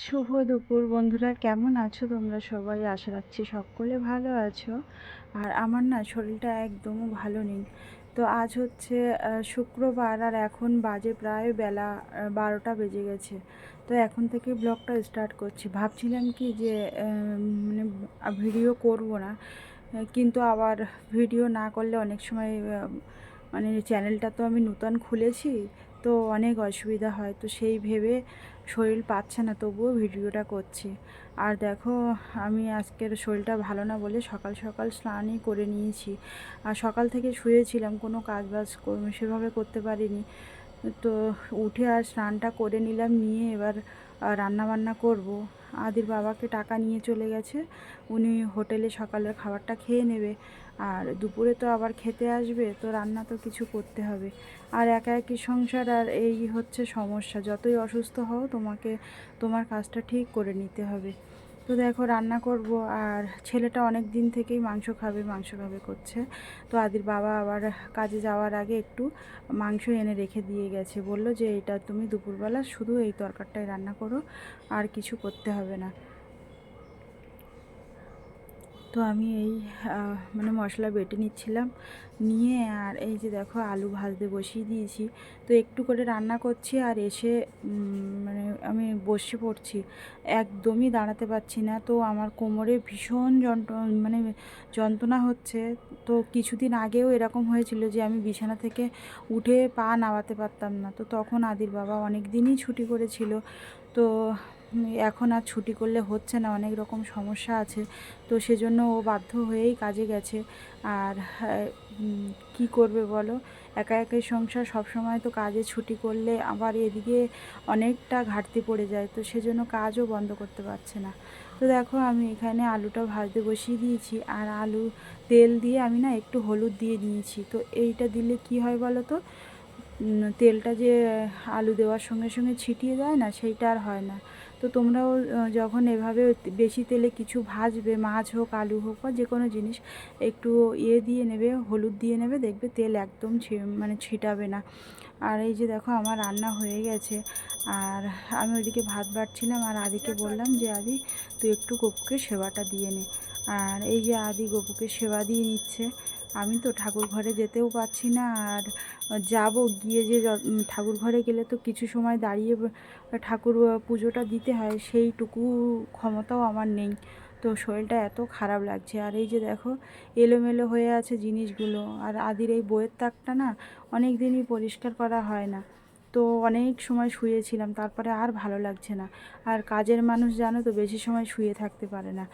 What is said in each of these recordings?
শুভ দুপুর বন্ধুরা, কেমন আছো তোমরা সবাই? আশা রাখছি সকলে ভালো আছো। আর আমার না শরীরটা একদমও ভালো নেই। তো আজ হচ্ছে শুক্রবার, আর এখন বাজে প্রায় বেলা 12টা বেজে গেছে। তো এখন থেকে ব্লগটা স্টার্ট করছি। ভাবছিলাম কি যে মানে ভিডিও করব না, কিন্তু আবার ভিডিও না করলে অনেক সময় মানে চ্যানেলটা তো আমি নতুন খুলেছি, তো অনেক অসুবিধা হয়। তো সেই ভেবে শরীর পাচ্ছে না, তবুও ভিডিওটা করছি। আর দেখো, আমি আজকের শরীরটা ভালো না বলে সকাল সকাল স্নানই করে নিয়েছি। আর সকাল থেকে শুয়েছিলাম, কোনো কাজ বাজ সেভাবে করতে পারিনি। তো উঠে আর স্নানটা করে নিলাম, নিয়ে এবার রান্না বান্না করব। আদির বাবাকে টাকা নিয়ে চলে গেছে, উনি হোটেলে সকালের খাবারটা খেয়ে নেবে। আর দুপুরে তো আবার খেতে আসবে, তো রান্না তো কিছু করতে হবে। আর একা একই সংসার, আর এই হচ্ছে সমস্যা, যতই অসুস্থ হও তোমাকে তোমার কাজটা ঠিক করে নিতে হবে। তো দেখো রান্না করব। আর ছেলেটা অনেক দিন থেকেই মাংস খাবে মাংস খাবে করছে। তো আদির বাবা আবার কাজে যাওয়ার আগে একটু মাংস এনে রেখে দিয়ে গেছে, বলল যে এটা তুমি দুপুরবেলা শুধু এই তরকারিটাই রান্না করো, আর কিছু করতে হবে না। তো আমি এই মানে মশলা বেটে নিচ্ছিলাম, নিয়ে আর এই যে দেখো আলু ভাজতে বসিয়ে দিয়েছি। তো একটু করে রান্না করছি, আর এসে মানে আমি বসে পড়ছি। একদমই দাঁড়াতে পারছি না, তো আমার কোমরে ভীষণ মানে যন্ত্রণা হচ্ছে। তো কিছুদিন আগেও এরকম হয়েছিল যে আমি বিছানা থেকে উঠে পা নামাতে পারতাম না। তো তখন আদির বাবা অনেক দিনই ছুটি করেছিল। তো এখন আর ছুটি করলে হচ্ছে না, অনেক রকম সমস্যা আছে। তো সেজন্য ও বাধ্য হয়েই কাজে গেছে। আর কি করবে বলো, একা একাই সংসার, সব সময় তো কাজে ছুটি করলে আবার এদিকে অনেকটা ঘাটতি পড়ে যায়, তো সেজন্য কাজও বন্ধ করতে পারছে না। তো দেখো আমি এখানে আলুটা ভাজতে বসিয়ে দিয়েছি, আর আলু তেল দিয়ে আমি না একটু হলুদ দিয়ে নিয়েছি। তো এইটা দিলে কি হয় বলো তো, তেলটা যে আলু দেওয়ার সঙ্গে সঙ্গে ছিটিয়ে যায় না, সেইটা আর হয় না। তো তোমরাও যখন এভাবে বেশি তেলে কিছু ভাজবে, মাছ হোক আলু হোক বা যে কোনো জিনিস, একটু দিয়ে নেবে, হলুদ দিয়ে নেবে, দেখবে তেল একদম মানে ছিটাবে না। আর এই যে দেখো আমার রান্না হয়ে গেছে। আর আমি ওইদিকে ভাত বাড়ছিলাম, আর আদিকে বললাম যে আদি তুই একটু গপুকে সেবাটা দিয়ে নে। আর এই যে আদি গপুকে সেবা দিয়ে নিচ্ছে। আমি তো ঠাকুর ঘরে যেতেও পারছি না, আর যাব গিয়ে যে ঠাকুর ঘরে গেলে তো কিছু সময় দাঁড়িয়ে ঠাকুর পুজোটা দিতে হয়, সেইটুকু ক্ষমতাও আমার নেই। তো শরীরটা এত খারাপ লাগছে। আর এই যে দেখো এলোমেলো হয়ে আছে জিনিসগুলো। আর আদির এই বইয়ের তাকটা না অনেক দিনই পরিষ্কার করা হয় না। তো অনেক সময় শুয়েছিলাম, তারপরে আর ভালো লাগছে না। আর কাজের মানুষ জানো তো, বেশি সময় শুয়ে থাকতে পারে না।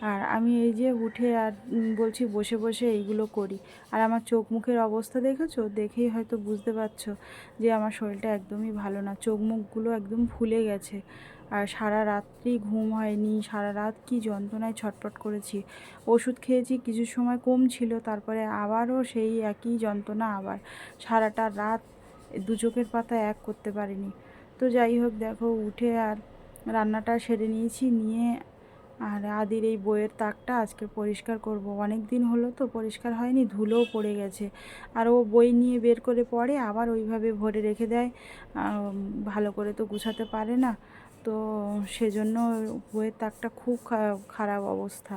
আর আমি এই যে উঠে আর বলছি বসে বসে এইগুলো করি। আর আমার চোখ মুখের অবস্থা দেখেছো, দেখেই হয়তো বুঝতে পারছো যে আমার শরীরটা একদমই ভালো না। চোখ মুখগুলো একদম ফুলে গেছে। আর সারা রাত্রি ঘুম হয়নি, সারা রাত কি যন্ত্রণায় ছটফট করেছি। ওষুধ খেয়েছি, কিছু সময় কম ছিল, তারপরে আবারও সেই একই যন্ত্রণা। আবার সারাটা রাত দু চোখের পাতা এক করতে পারিনি। তো যাই হোক, দেখো উঠে আর রান্নাটা সেরে নিয়েছি, নিয়ে আর আদির এই বইয়ের তাকটা আজকে পরিষ্কার করব। অনেক দিন হলো তো পরিষ্কার হয়নি, ধুলোও পড়ে গেছে। আর ও বই নিয়ে বের করে পড়ে, আবার ওইভাবে ভরে রেখে দেয়। ভালো করে তো গুছাতে পারে না। তো সেজন্য বইয়ের তাকটা খুব খারাপ অবস্থা।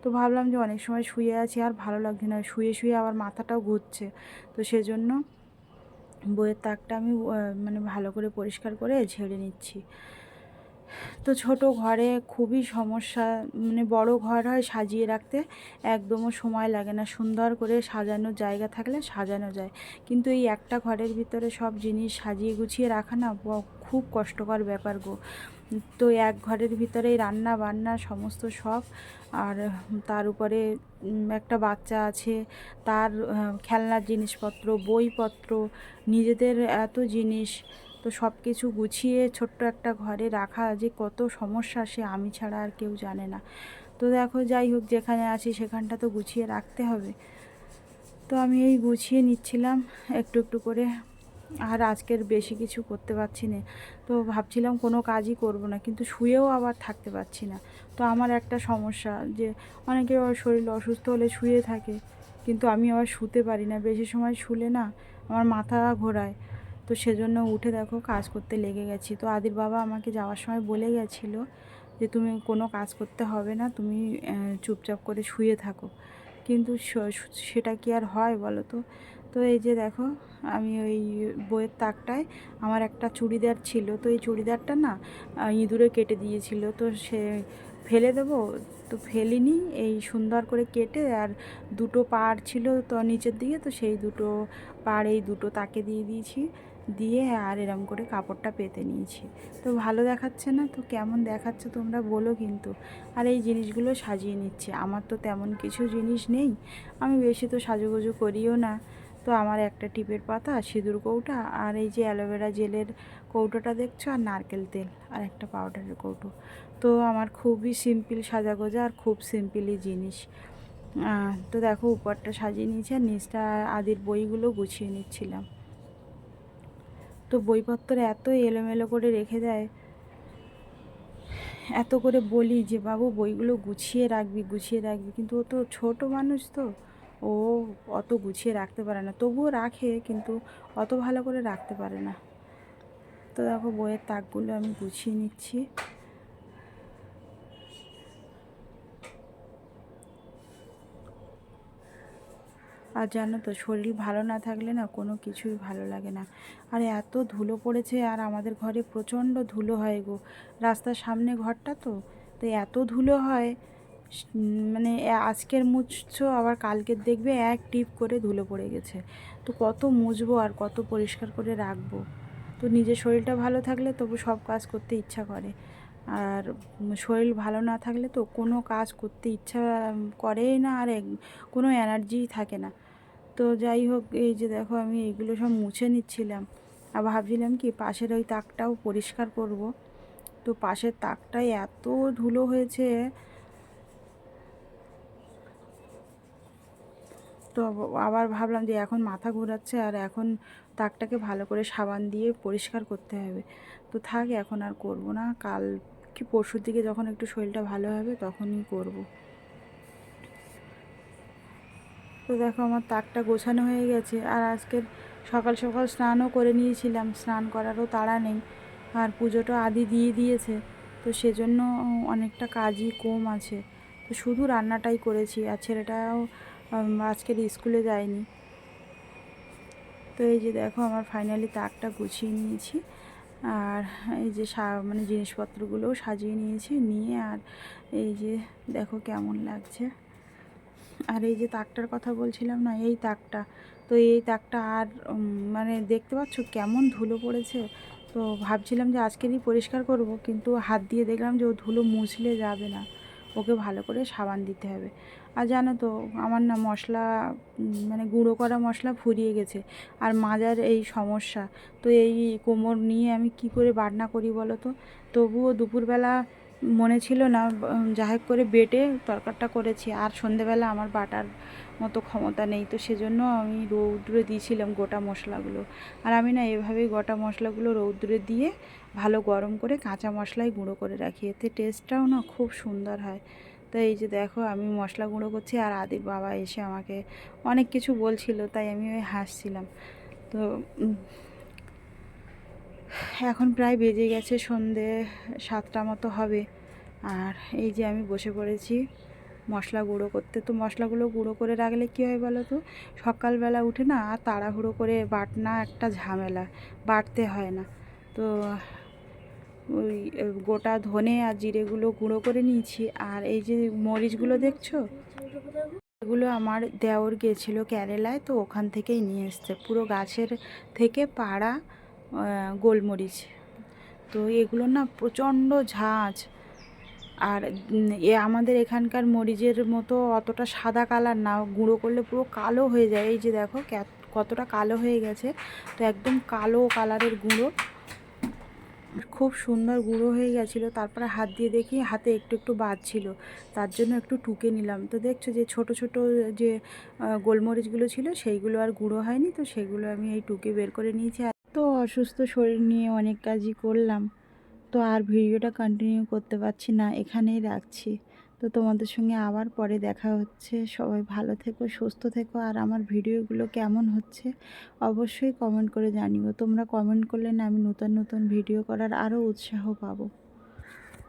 তো ভাবলাম যে অনেক সময় শুয়ে আছি, আর ভালো লাগছে না, শুয়ে শুয়ে আবার মাথাটাও ঘুরছে। তো সেজন্য বইয়ের তাকটা আমি মানে ভালো করে পরিষ্কার করে ঝেড়ে নিচ্ছি। তো ছোট ঘরে খুবই সমস্যা, মানে বড় ঘর হয় সাজিয়ে রাখতে একদমও সময় লাগে না, সুন্দর করে সাজানোর জায়গা থাকলে সাজানো যায়। কিন্তু এই একটা ঘরের ভিতরে সব জিনিস সাজিয়ে গুছিয়ে রাখা না খুব কষ্টকর ব্যাপার গো। তো এক ঘরের ভিতরেই রান্না বান্না সমস্ত সব। আর তার উপরে একটা বাচ্চা আছে, তার খেলনার জিনিসপত্র, বইপত্র, নিজেদের এত জিনিস। তো সব কিছু গুছিয়ে ছোট্ট একটা ঘরে রাখা যে কত সমস্যা, সে আমি ছাড়া আর কেউ জানে না। তো দেখো যাই হোক, যেখানে আছি সেখানটা তো গুছিয়ে রাখতে হবে। তো আমি এই গুছিয়ে নিচ্ছিলাম একটু একটু করে। আর আজকের বেশি কিছু করতে পারছি না। তো ভাবছিলাম কোনো কাজই করব না, কিন্তু শুয়েও আবার থাকতে পারছি না। তো আমার একটা সমস্যা যে অনেকে শরীর অসুস্থ হলে শুয়ে থাকে, কিন্তু আমি আবার শুতে পারি না, বেশি সময় শুলে না আমার মাথা ঘোরায়। তো তো সেজন্য উঠে দেখো কাজ করতে লেগে গেছি। তো আদির বাবা আমাকে যাওয়ার সময় বলে গেছিলো যে তুমি কোনো কাজ করতে হবে না, তুমি চুপচাপ করে শুয়ে থাকো, কিন্তু সেটা কি আর হয় বলো তো? তো এই যে দেখো আমি ওই বইয়ের তাকটায় আমার একটা চুড়িদার ছিল, তো এই চুড়িদারটা না ইঁদুরে কেটে দিয়েছিল, তো সে ফেলে দেবো তো ফেলিনি, এই সুন্দর করে কেটে আর দুটো পাড় ছিল তো নিচের দিকে, তো সেই দুটো পাড় এই দুটো তাকে দিয়ে দিয়েছি, দিয়ে আর এরম করে কাপড়টা পেতে নিয়েছি। তো ভালো দেখাচ্ছে না? তো কেমন দেখাচ্ছে তোমরা বলো কিন্তু। আর এই জিনিসগুলো সাজিয়ে নিচ্ছি, আমার তো তেমন কিছু জিনিস নেই, আমি বেশি তো সাজুগুজু করিও না। তো আমার একটা টিপের পাতা, সিঁদুর কৌটা, আর এই যে অ্যালোভেরা জেলের কৌটোটা দেখছো, আর নারকেল তেল, আর একটা পাউডারের কৌটো। তো আমার খুবই সিম্পল সাজাগোজা আর খুব সিম্পলই জিনিস। তো দেখো উপরটা সাজিয়ে নিয়েছি আর নিচটা আদির বইগুলো গুছিয়ে নিচ্ছিলাম। তো বইপত্র এত এলোমেলো করে রেখে দেয়, এত করে বলি যে বাবু বইগুলো গুছিয়ে রাখবি গুছিয়ে রাখবি, কিন্তু ও তো ছোটো মানুষ, তো ও অত গুছিয়ে রাখতে পারে না, তবুও রাখে কিন্তু অত ভালো করে রাখতে পারে না। তো দেখো বইয়ের তাকগুলো আমি গুছিয়ে নিচ্ছি। আর জানো তো শরীর ভালো না থাকলে না কোনো কিছুই ভালো লাগে না। আর এত ধুলো পড়েছে, আর আমাদের ঘরে প্রচণ্ড ধুলো হয় গো, রাস্তার সামনে ঘরটা তো, তো এত ধুলো হয়, মানে আজকের মুছছো আবার কালকের দেখবে এক টিপ করে ধুলো পড়ে গেছে। তো কত মুছবো আর কত পরিষ্কার করে রাখবো? তো নিজের শরীরটা ভালো থাকলে তবু সব কাজ করতে ইচ্ছা করে, আর শরীর ভালো না থাকলে তো কোনো কাজ করতে ইচ্ছা করেই না, আর কোনো এনার্জিই থাকে না। তো যাই হোক, এই যে দেখো আমি এইগুলো সব মুছে নিচ্ছিলাম, আর ভাবছিলাম কি পাশের ওই তাকটাও পরিষ্কার করব। তো পাশের তাকটায় এত ধুলো হয়েছে, তো আবার ভাবলাম যে এখন মাথা ঘোরাচ্ছে, আর এখন তাকটাকে ভালো করে সাবান দিয়ে পরিষ্কার করতে হবে। তো থাক, এখন আর করব না, কাল কি পরশুর দিকে যখন একটু শরীরটা ভালো হবে তখনই করব। তো দেখো আমার তাকটা গোছানো হয়ে গেছে, আর আজকের সকাল সকাল স্নানও করে নিয়েছিলাম, স্নান করারও তাড়া নেই, আর পুজোটা আদি দিয়ে দিয়েছে, তো সেজন্য অনেকটা কাজই কম আছে। তো শুধু রান্নাটাই করেছি, আর ছেলেটাও আজকের স্কুলে যায়নি। তো এই যে দেখো আমার ফাইনালি তাকটা গুছিয়ে নিয়েছি, আর এই যে মানে জিনিসপত্রগুলোও সাজিয়ে নিয়েছি, নিয়ে আর এই যে দেখো কেমন লাগছে। আর এই যে তাকটার কথা বলছিলাম না, এই তাকটা, তো এই তাকটা আর মানে দেখতে পাচ্ছ কেমন ধুলো পড়েছে। তো ভাবছিলাম যে আজকেরই পরিষ্কার করব, কিন্তু হাত দিয়ে দেখলাম যে ও ধুলো মুছলে যাবে না, ওকে ভালো করে সাবান দিতে হবে। আর জানো তো আমার না মশলা মানে গুঁড়ো করা মশলা ফুরিয়ে গেছে, আর মাজার এই সমস্যা, তো এই কোমর নিয়ে আমি কি করে বাটনা করি বলো তো? তবুও দুপুরবেলা মনে ছিল না, যা হোক করে বেটে তরকারটা করেছি, আর সন্ধেবেলা আমার বাটার মতো ক্ষমতা নেই, তো সেজন্য আমি রৌদ্রে দিয়েছিলাম গোটা মশলাগুলো। আর আমি না এভাবেই গোটা মশলাগুলো রৌদ্রে দিয়ে ভালো গরম করে কাঁচা মশলাই গুঁড়ো করে রাখি, এতে টেস্টটাও না খুব সুন্দর হয়। তো এই যে দেখো আমি মশলা গুঁড়ো করছি, আর আদির বাবা এসে আমাকে অনেক কিছু বলছিল, তাই আমি ওই হাসছিলাম। তো এখন প্রায় বেজে গেছে সন্ধে 7টা মতো হবে, আর এই যে আমি বসে পড়েছি মশলা গুঁড়ো করতে। তো মশলাগুলো গুঁড়ো করে রাখলে কী হয় বলো তো, সকালবেলা উঠে না আর তাড়াহুড়ো করে বাটনা একটা ঝামেলা, বাটতে হয় না। তো ওই গোটা ধনে আর জিরেগুলো গুঁড়ো করে নিয়েছি, আর এই যে মরিচগুলো দেখছো, এগুলো আমার দেওর গিয়েছিল কেরালায়, তো ওখান থেকেই নিয়ে এসছে পুরো গাছের থেকে পাড়া গোলমরিচ। তো এগুলো না প্রচণ্ড ঝাঁঝ, আর আমাদের এখানকার মরিচের মতো অতটা সাদা কালার না, গুঁড়ো করলে পুরো কালো হয়ে যায়, এই যে দেখো কতটা কালো হয়ে গেছে, তো একদম কালো কালারের গুঁড়ো, খুব সুন্দর গুঁড়ো হয়ে গেছিলো। তারপরে হাত দিয়ে দেখি হাতে একটু একটু বাজছিল, তার জন্য একটু টুকে নিলাম। তো দেখছো যে ছোট ছোট যে গোলমরিচগুলো ছিল সেইগুলো আর গুঁড়ো হয়নি, তো সেগুলো আমি এই টুকে বের করে নিয়েছি। আর তো অসুস্থ শরীর নিয়ে অনেক কাজই করলাম, তো আর ভিডিওটা কন্টিনিউ করতে পারছি না, এখানেই রাখছি। তো তোমাদের সঙ্গে আবার পরে দেখা হচ্ছে। সবাই ভালো থেকো, সুস্থ থেকো। আর আমার ভিডিওগুলো কেমন হচ্ছে অবশ্যই কমেন্ট করে জানিও। তোমরা কমেন্ট করলে না আমি নতুন নতুন ভিডিও করার আরও উৎসাহ পাবো।